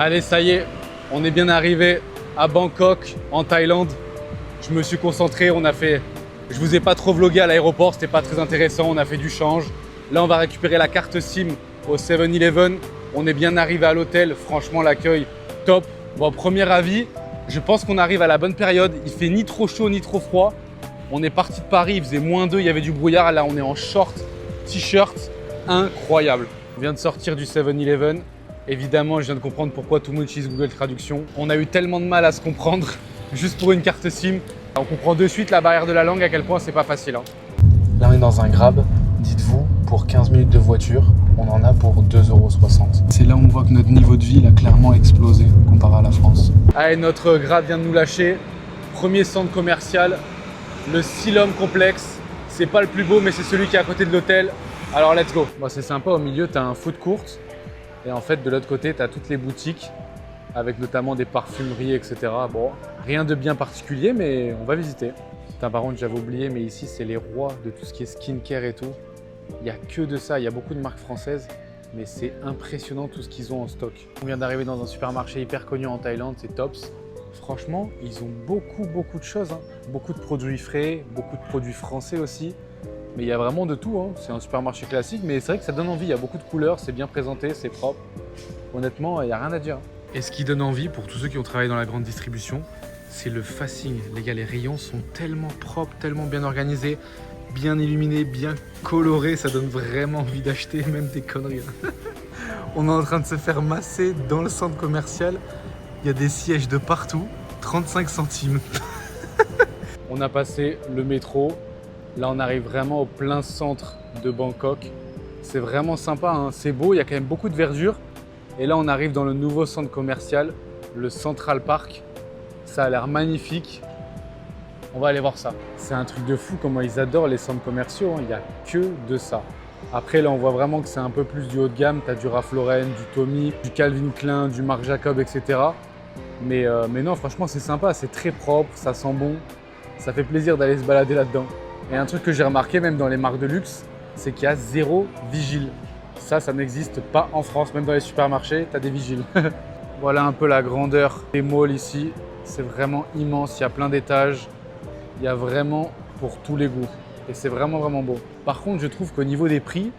Allez, ça y est, on est bien arrivé à Bangkok, en Thaïlande. Je me suis concentré, je vous ai pas trop vlogué à l'aéroport, c'était pas très intéressant, on a fait du change. Là, on va récupérer la carte SIM au 7-Eleven. On est bien arrivé à l'hôtel, franchement l'accueil top. Bon, premier avis, je pense qu'on arrive à la bonne période. Il fait ni trop chaud ni trop froid. On est parti de Paris, il faisait -2, il y avait du brouillard. Là, on est en short, t-shirt, incroyable. On vient de sortir du 7-Eleven. Évidemment, je viens de comprendre pourquoi tout le monde utilise Google Traduction. On a eu tellement de mal à se comprendre juste pour une carte SIM. On comprend de suite la barrière de la langue, à quel point c'est pas facile. Hein. Là, on est dans un Grab. Dites-vous, pour 15 minutes de voiture, on en a pour 2,60 €. C'est là où on voit que notre niveau de vie a clairement explosé comparé à la France. Allez, notre Grab vient de nous lâcher. Premier centre commercial, le Siloam Complex. C'est pas le plus beau, mais c'est celui qui est à côté de l'hôtel. Alors, let's go. Bon, c'est sympa, au milieu, tu as un food court. Et en fait, de l'autre côté, tu as toutes les boutiques avec notamment des parfumeries, etc. Bon, rien de bien particulier, mais on va visiter. Putain, par contre, j'avais oublié, mais ici, c'est les rois de tout ce qui est skincare et tout. Il n'y a que de ça. Il y a beaucoup de marques françaises, mais c'est impressionnant tout ce qu'ils ont en stock. On vient d'arriver dans un supermarché hyper connu en Thaïlande, c'est Tops. Franchement, ils ont beaucoup de choses. Hein. Beaucoup de produits frais, beaucoup de produits français aussi. Mais il y a vraiment de tout, hein. C'est un supermarché classique, mais c'est vrai que ça donne envie. Il y a beaucoup de couleurs, c'est bien présenté, c'est propre. Honnêtement, il n'y a rien à dire. Et ce qui donne envie pour tous ceux qui ont travaillé dans la grande distribution, c'est le facing. Les gars, les rayons sont tellement propres, tellement bien organisés, bien illuminés, bien colorés. Ça donne vraiment envie d'acheter même des conneries. On est en train de se faire masser dans le centre commercial. Il y a des sièges de partout, 35 centimes. On a passé le métro. Là, on arrive vraiment au plein centre de Bangkok. C'est vraiment sympa, hein. C'est beau, il y a quand même beaucoup de verdure. Et là, on arrive dans le nouveau centre commercial, le Central Park. Ça a l'air magnifique. On va aller voir ça. C'est un truc de fou comment ils adorent les centres commerciaux, hein. Il n'y a que de ça. Après, là, on voit vraiment que c'est un peu plus du haut de gamme. Tu as du Ralph Lauren, du Tommy, du Calvin Klein, du Marc Jacob, etc. Mais non, franchement, c'est sympa. C'est très propre, ça sent bon. Ça fait plaisir d'aller se balader là-dedans. Et un truc que j'ai remarqué même dans les marques de luxe, c'est qu'il y a 0 vigile. Ça n'existe pas en France. Même dans les supermarchés, tu as des vigiles. Voilà un peu la grandeur des malls ici. C'est vraiment immense. Il y a plein d'étages. Il y a vraiment pour tous les goûts. Et c'est vraiment beau. Par contre, je trouve qu'au niveau des prix,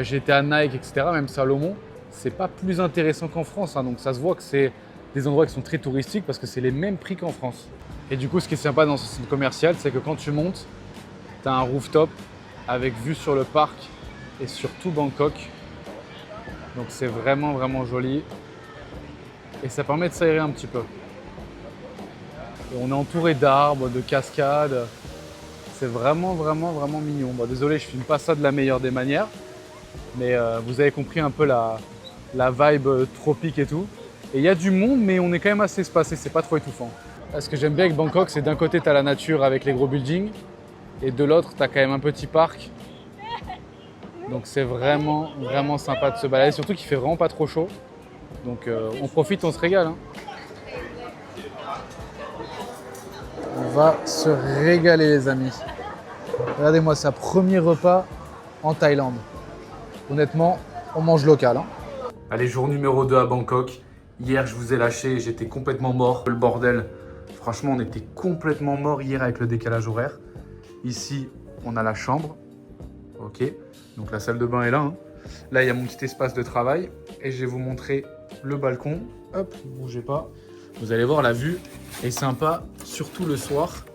j'étais à Nike, etc., même Salomon, c'est pas plus intéressant qu'en France. Hein. Donc ça se voit que c'est des endroits qui sont très touristiques parce que c'est les mêmes prix qu'en France. Et du coup, ce qui est sympa dans ce centre commercial, c'est que quand tu montes, tu as un rooftop avec vue sur le parc et sur tout Bangkok. Donc c'est vraiment joli. Et ça permet de s'aérer un petit peu. Et on est entouré d'arbres, de cascades. C'est vraiment mignon. Bon, désolé, je filme pas ça de la meilleure des manières. Mais vous avez compris un peu la vibe tropique et tout. Et il y a du monde, mais on est quand même assez espacé. C'est pas trop étouffant. Là, ce que j'aime bien avec Bangkok, c'est d'un côté, tu as la nature avec les gros buildings. Et de l'autre, tu as quand même un petit parc. Donc c'est vraiment sympa de se balader. Surtout qu'il fait vraiment pas trop chaud. Donc on profite, on se régale. Hein. On va se régaler les amis. Regardez-moi ça, premier repas en Thaïlande. Honnêtement, on mange local. Hein. Allez, jour numéro 2 à Bangkok. Hier, je vous ai lâché, j'étais complètement mort. Le bordel, franchement, on était complètement mort hier avec le décalage horaire. Ici, on a la chambre. Ok, donc la salle de bain est là. Hein. Là, il y a mon petit espace de travail. Et je vais vous montrer le balcon. Hop, bougez pas. Vous allez voir, la vue est sympa, surtout le soir.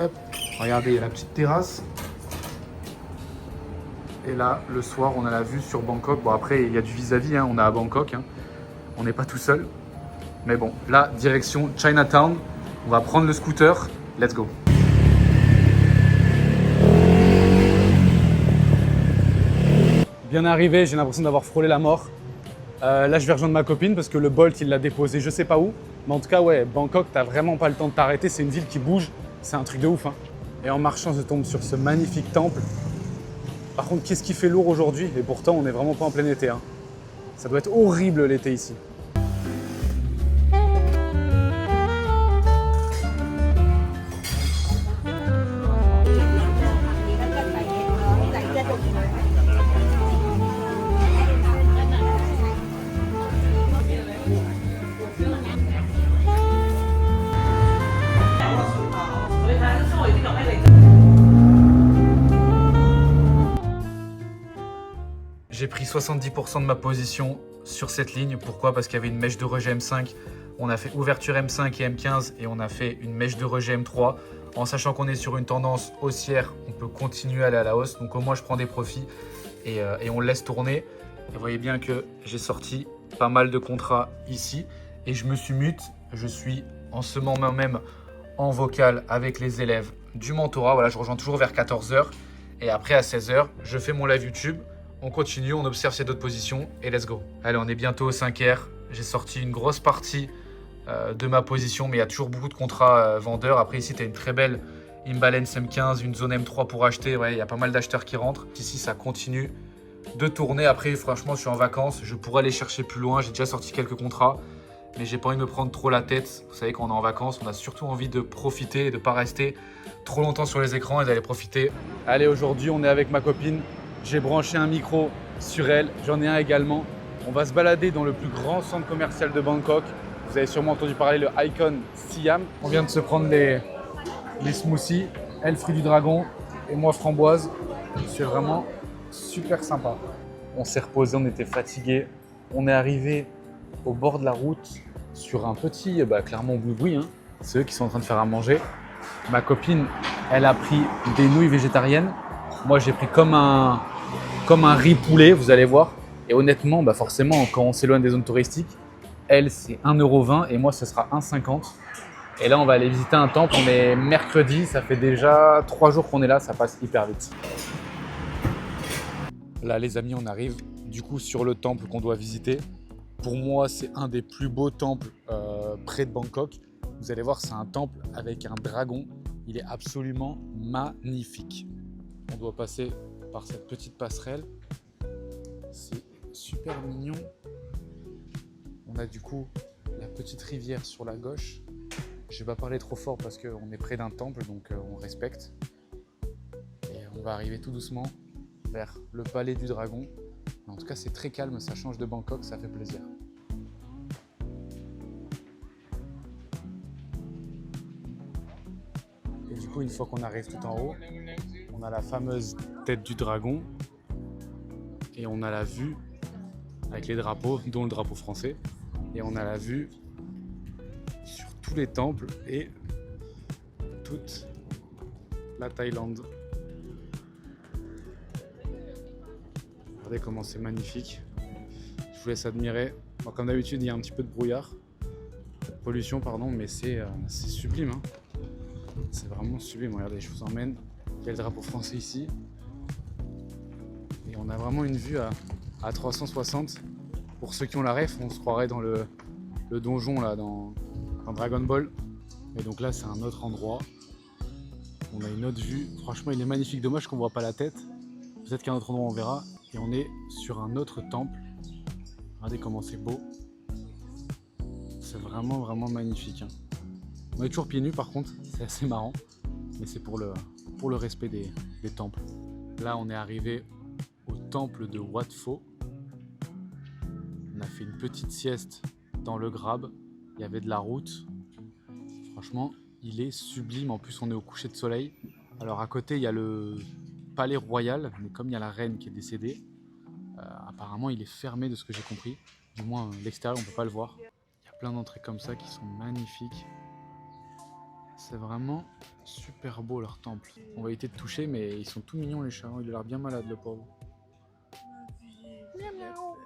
Hop, regardez, il y a la petite terrasse. Et là, le soir, on a la vue sur Bangkok. Bon, après, il y a du vis-à-vis, hein. On est à Bangkok. Hein. On n'est pas tout seul. Mais bon, là, direction Chinatown. On va prendre le scooter. Let's go. Bien arrivé, j'ai l'impression d'avoir frôlé la mort. Là, je vais rejoindre ma copine parce que le Bolt, il l'a déposé je sais pas où. Mais en tout cas, ouais, Bangkok, t'as vraiment pas le temps de t'arrêter. C'est une ville qui bouge. C'est un truc de ouf. Hein. Et en marchant, je tombe sur ce magnifique temple. Par contre, qu'est-ce qui fait lourd aujourd'hui? Et pourtant, on n'est vraiment pas en plein été. Hein. Ça doit être horrible l'été ici. pris 70% de ma position sur cette ligne. Pourquoi? Parce qu'il y avait une mèche de rejet M5. On a fait ouverture M5 et M15 et on a fait une mèche de rejet M3. En sachant qu'on est sur une tendance haussière, on peut continuer à aller à la hausse. Donc au moins, je prends des profits et on laisse tourner. Et vous voyez bien que j'ai sorti pas mal de contrats ici. Et je me suis mute. Je suis en ce moment même en vocal avec les élèves du mentorat. Voilà, je rejoins toujours vers 14 h. Et après, à 16 h, je fais mon live YouTube. On continue, on observe ces d'autres positions et let's go. Allez, on est bientôt au 5 R. J'ai sorti une grosse partie de ma position, mais il y a toujours beaucoup de contrats vendeurs. Après, ici, tu as une très belle imbalance M15, une zone M3 pour acheter. Ouais, il y a pas mal d'acheteurs qui rentrent. Ici, ça continue de tourner. Après, franchement, je suis en vacances. Je pourrais aller chercher plus loin. J'ai déjà sorti quelques contrats, mais j'ai pas envie de me prendre trop la tête. Vous savez, quand on est en vacances, on a surtout envie de profiter et de ne pas rester trop longtemps sur les écrans et d'aller profiter. Allez, aujourd'hui, on est avec ma copine. J'ai branché un micro sur elle. J'en ai un également. On va se balader dans le plus grand centre commercial de Bangkok. Vous avez sûrement entendu parler le Icon Siam. On vient de se prendre les smoothies. Elle, fruit du dragon et moi, framboise. C'est vraiment super sympa. On s'est reposé, on était fatigué. On est arrivé au bord de la route sur un petit, clairement boui-boui. Hein. C'est eux qui sont en train de faire à manger. Ma copine, elle a pris des nouilles végétariennes. Moi, j'ai pris comme un riz poulet, vous allez voir. Et honnêtement, forcément, quand on s'éloigne des zones touristiques, elle, c'est 1,20 € et moi, ce sera 1,50 €. Et là, on va aller visiter un temple. On est mercredi, ça fait déjà 3 jours qu'on est là, ça passe hyper vite. Là, les amis, on arrive du coup sur le temple qu'on doit visiter. Pour moi, c'est un des plus beaux temples près de Bangkok. Vous allez voir, c'est un temple avec un dragon. Il est absolument magnifique. On doit passer par cette petite passerelle. C'est super mignon. On a du coup la petite rivière sur la gauche. Je ne vais pas parler trop fort parce qu'on est près d'un temple, donc on respecte. Et on va arriver tout doucement vers le palais du dragon. En tout cas, c'est très calme, ça change de Bangkok, ça fait plaisir. Et du coup, une fois qu'on arrive tout en haut, on a la fameuse tête du dragon et on a la vue avec les drapeaux, dont le drapeau français. Et on a la vue sur tous les temples et toute la Thaïlande. Regardez comment c'est magnifique. Je vous laisse admirer. Bon, comme d'habitude, il y a un petit peu de brouillard, pollution, pardon, mais c'est sublime. Hein. C'est vraiment sublime. Regardez, je vous emmène. Il y a le drapeau français ici. Et on a vraiment une vue à 360. Pour ceux qui ont la ref, on se croirait dans le donjon là, dans Dragon Ball. Et donc là, c'est un autre endroit. On a une autre vue. Franchement, il est magnifique. Dommage qu'on ne voit pas la tête. Peut-être qu'à un autre endroit, on verra. Et on est sur un autre temple. Regardez comment c'est beau. C'est vraiment, vraiment magnifique. Hein. On est toujours pieds nus par contre. C'est assez marrant. Mais c'est pour le respect des temples. Là, on est arrivé au temple de Wat Pho. On a fait une petite sieste dans le Grab. Il y avait de la route. Franchement, il est sublime. En plus, on est au coucher de soleil. Alors à côté, il y a le palais royal. Mais comme il y a la reine qui est décédée, apparemment, il est fermé de ce que j'ai compris. Du moins, l'extérieur, on ne peut pas le voir. Il y a plein d'entrées comme ça qui sont magnifiques. C'est vraiment super beau leur temple. On va éviter de toucher, mais ils sont tout mignons les chats. Il a l'air bien malade, le pauvre. Miaou, miaou.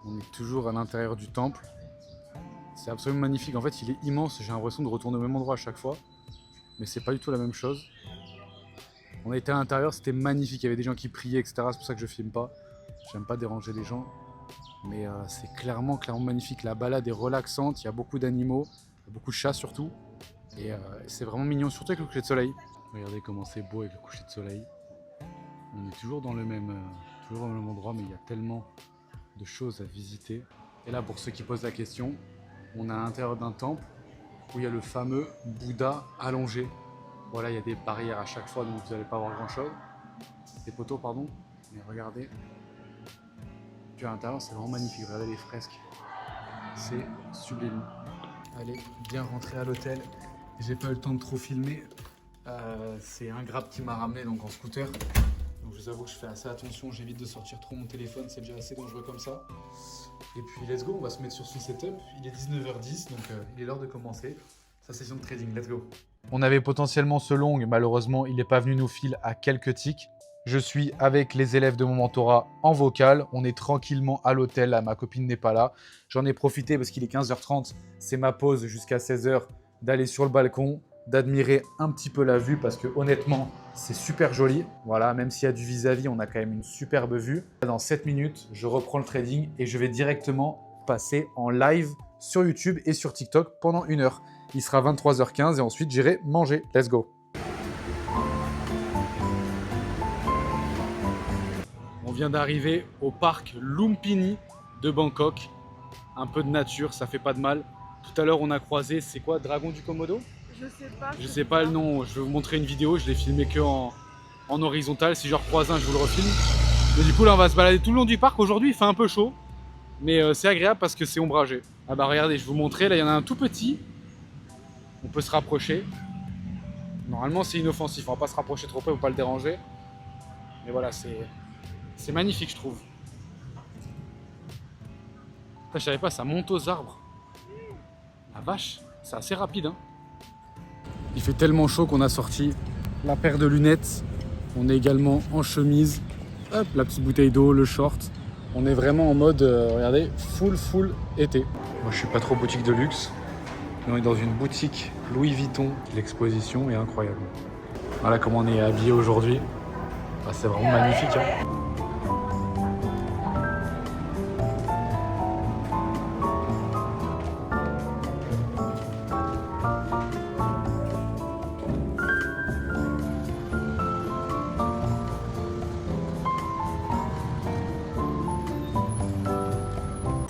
On est toujours à l'intérieur du temple. C'est absolument magnifique. En fait, il est immense. J'ai l'impression de retourner au même endroit à chaque fois. Mais c'est pas du tout la même chose. On a été à l'intérieur, c'était magnifique. Il y avait des gens qui priaient, etc. C'est pour ça que je filme pas. J'aime pas déranger les gens. Mais c'est clairement magnifique. La balade est relaxante. Il y a beaucoup d'animaux. Il y a beaucoup de chats surtout. Et c'est vraiment mignon, surtout avec le coucher de soleil. Regardez comment c'est beau avec le coucher de soleil. On est toujours dans le même endroit, mais il y a tellement de choses à visiter. Et là, pour ceux qui posent la question, on est à l'intérieur d'un temple où il y a le fameux Bouddha allongé. Voilà, il y a des barrières à chaque fois, donc vous n'allez pas voir grand chose. Des poteaux, pardon. Mais regardez. Puis à l'intérieur, c'est vraiment magnifique. Regardez les fresques. C'est sublime. Allez, bien rentrer à l'hôtel. J'ai pas eu le temps de trop filmer. C'est un Grab qui m'a ramené donc en scooter. Donc je vous avoue que je fais assez attention, j'évite de sortir trop mon téléphone, c'est déjà assez dangereux comme ça. Et puis let's go, on va se mettre sur son setup. Il est 19h10, donc il est l'heure de commencer sa session de trading. Let's go. On avait potentiellement ce long, malheureusement il n'est pas venu nous filer à quelques tics. Je suis avec les élèves de mon mentorat en vocal. On est tranquillement à l'hôtel, là, ma copine n'est pas là. J'en ai profité parce qu'il est 15h30, c'est ma pause jusqu'à 16h, d'aller sur le balcon, d'admirer un petit peu la vue parce que honnêtement, c'est super joli. Voilà, même s'il y a du vis-à-vis, on a quand même une superbe vue. Dans 7 minutes, je reprends le trading et je vais directement passer en live sur YouTube et sur TikTok pendant 1 heure. Il sera 23h15 et ensuite j'irai manger. Let's go. On vient d'arriver au parc Lumpini de Bangkok. Un peu de nature, ça fait pas de mal. Tout à l'heure, on a croisé, c'est quoi, Dragon du Komodo? Je sais pas. Je sais pas le nom, je vais vous montrer une vidéo, je l'ai filmé que en horizontal. Si je recroise un, je vous le refilme. Mais du coup, là, on va se balader tout le long du parc. Aujourd'hui, il fait un peu chaud, mais c'est agréable parce que c'est ombragé. Ah bah regardez, je vais vous montrer, là, il y en a un tout petit. On peut se rapprocher. Normalement, c'est inoffensif, on va pas se rapprocher trop près pour pas le déranger. Mais voilà, c'est magnifique, je trouve. Putain, je savais pas, ça monte aux arbres. La vache, c'est assez rapide, hein. Il fait tellement chaud qu'on a sorti la paire de lunettes. On est également en chemise. Hop, la petite bouteille d'eau, le short. On est vraiment en mode, regardez, full été. Moi, je suis pas trop boutique de luxe. On est dans une boutique Louis Vuitton. L'exposition est incroyable. Voilà comment on est habillé aujourd'hui. Ah, c'est vraiment magnifique, hein.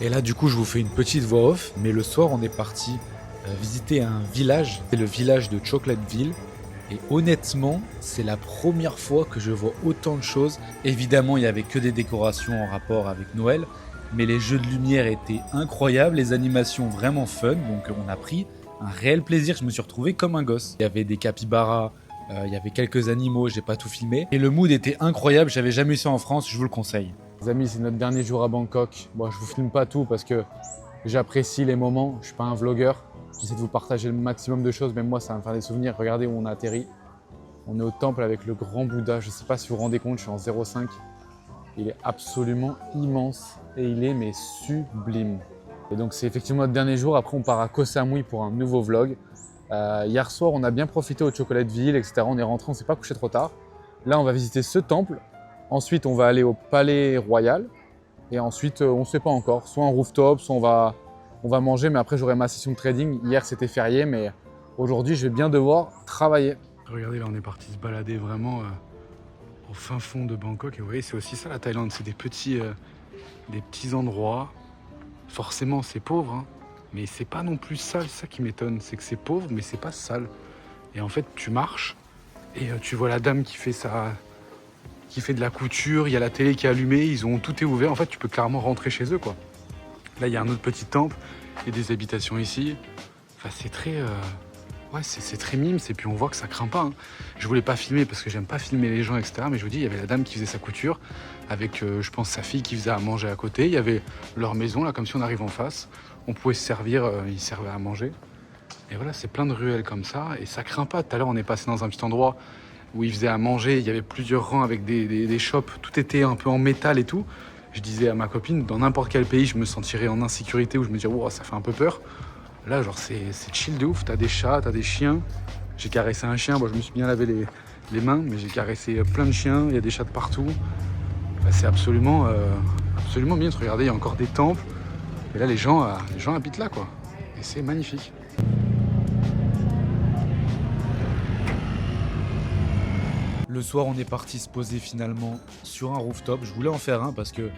Et là, du coup, je vous fais une petite voix off, mais le soir, on est parti visiter un village. C'est le village de Chocolateville. Et honnêtement, c'est la première fois que je vois autant de choses. Évidemment, il n'y avait que des décorations en rapport avec Noël, mais les jeux de lumière étaient incroyables, les animations vraiment fun. Donc, on a pris un réel plaisir. Je me suis retrouvé comme un gosse. Il y avait des capybaras, il y avait quelques animaux, j'ai pas tout filmé. Et le mood était incroyable, j'avais jamais eu ça en France, je vous le conseille. Les amis, c'est notre dernier jour à Bangkok. Bon, je vous filme pas tout parce que j'apprécie les moments. Je suis pas un vlogueur. J'essaie de vous partager le maximum de choses. Même moi, ça va me faire des souvenirs. Regardez où on a atterri. On est au temple avec le grand Bouddha. Je sais pas si vous vous rendez compte, je suis en 0,5. Il est absolument immense et il est mais sublime. Et donc, c'est effectivement notre dernier jour. Après, on part à Koh Samui pour un nouveau vlog. Hier soir, on a bien profité au Chocolateville, etc. On est rentré, on s'est pas couché trop tard. Là, on va visiter ce temple. Ensuite, on va aller au Palais Royal. Et ensuite, on ne sait pas encore. Soit en rooftop, soit on va manger. Mais après, j'aurai ma session de trading. Hier, c'était férié. Mais aujourd'hui, je vais bien devoir travailler. Regardez, là, on est parti se balader vraiment au fin fond de Bangkok. Et vous voyez, c'est aussi ça la Thaïlande. C'est des petits endroits. Forcément, c'est pauvre, hein. Mais c'est pas non plus sale. C'est ça qui m'étonne. C'est que c'est pauvre, mais c'est pas sale. Et en fait, tu marches et tu vois la dame qui fait de la couture, il y a la télé qui est allumée, tout est ouvert, en fait tu peux clairement rentrer chez eux, quoi. Là il y a un autre petit temple, il y a des habitations ici, enfin c'est très, ouais c'est très mimes, et puis on voit que ça craint pas, hein. Je voulais pas filmer parce que j'aime pas filmer les gens, etc. Mais je vous dis, il y avait la dame qui faisait sa couture, avec je pense sa fille qui faisait à manger à côté, il y avait leur maison là, comme si on arrive en face, on pouvait se servir, ils servaient à manger. Et voilà, c'est plein de ruelles comme ça, et ça craint pas. Tout à l'heure on est passé dans un petit endroit où ils faisaient à manger, il y avait plusieurs rangs avec des shops, tout était un peu en métal et tout. Je disais à ma copine, dans n'importe quel pays, je me sentirais en insécurité, où je me dirais, wow, ça fait un peu peur. Là, genre, c'est chill de ouf, t'as des chats, t'as des chiens. J'ai caressé un chien, bon, je me suis bien lavé les mains, mais j'ai caressé plein de chiens, il y a des chats de partout. Enfin, c'est absolument bien. Regardez, il y a encore des temples, et là, les gens habitent là, quoi. Et c'est magnifique. Le soir, on est parti se poser finalement sur un rooftop. Je voulais en faire un parce que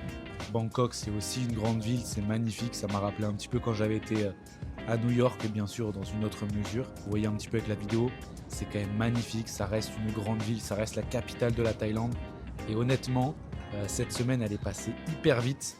Bangkok, c'est aussi une grande ville, c'est magnifique. Ça m'a rappelé un petit peu quand j'avais été à New York, bien sûr, dans une autre mesure. Vous voyez un petit peu avec la vidéo, c'est quand même magnifique. Ça reste une grande ville, ça reste la capitale de la Thaïlande. Et honnêtement, cette semaine, elle est passée hyper vite.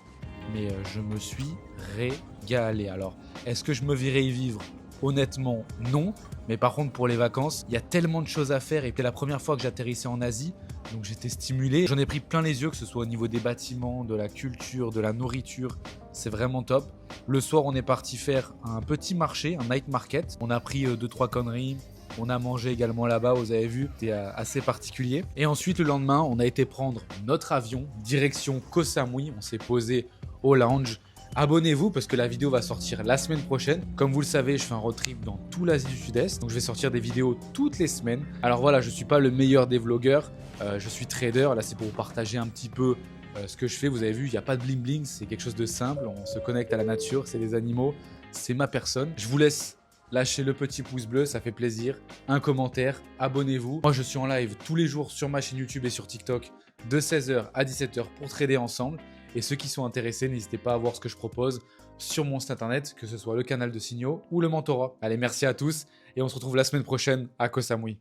Mais je me suis régalé. Alors, est-ce que je me verrai y vivre Honnêtement, non. Mais par contre, pour les vacances, il y a tellement de choses à faire et c'était la première fois que j'atterrissais en Asie. Donc j'étais stimulé. J'en ai pris plein les yeux, que ce soit au niveau des bâtiments, de la culture, de la nourriture. C'est vraiment top. Le soir, on est parti faire un petit marché, un night market. On a pris 2-3 conneries. On a mangé également là-bas, vous avez vu, c'était assez particulier. Et ensuite, le lendemain, on a été prendre notre avion, direction Koh Samui. On s'est posé au lounge. Abonnez-vous parce que la vidéo va sortir la semaine prochaine. Comme vous le savez, je fais un road trip dans tout l'Asie du Sud-Est. Donc je vais sortir des vidéos toutes les semaines. Alors voilà, je ne suis pas le meilleur des vlogueurs. Je suis trader. Là, c'est pour vous partager un petit peu ce que je fais. Vous avez vu, il n'y a pas de bling bling. C'est quelque chose de simple. On se connecte à la nature. C'est les animaux. C'est ma personne. Je vous laisse lâcher le petit pouce bleu. Ça fait plaisir. Un commentaire. Abonnez-vous. Moi, je suis en live tous les jours sur ma chaîne YouTube et sur TikTok de 16h à 17h pour trader ensemble. Et ceux qui sont intéressés, n'hésitez pas à voir ce que je propose sur mon site internet, que ce soit le canal de Signaux ou le mentorat. Allez, merci à tous et on se retrouve la semaine prochaine à Koh Samui.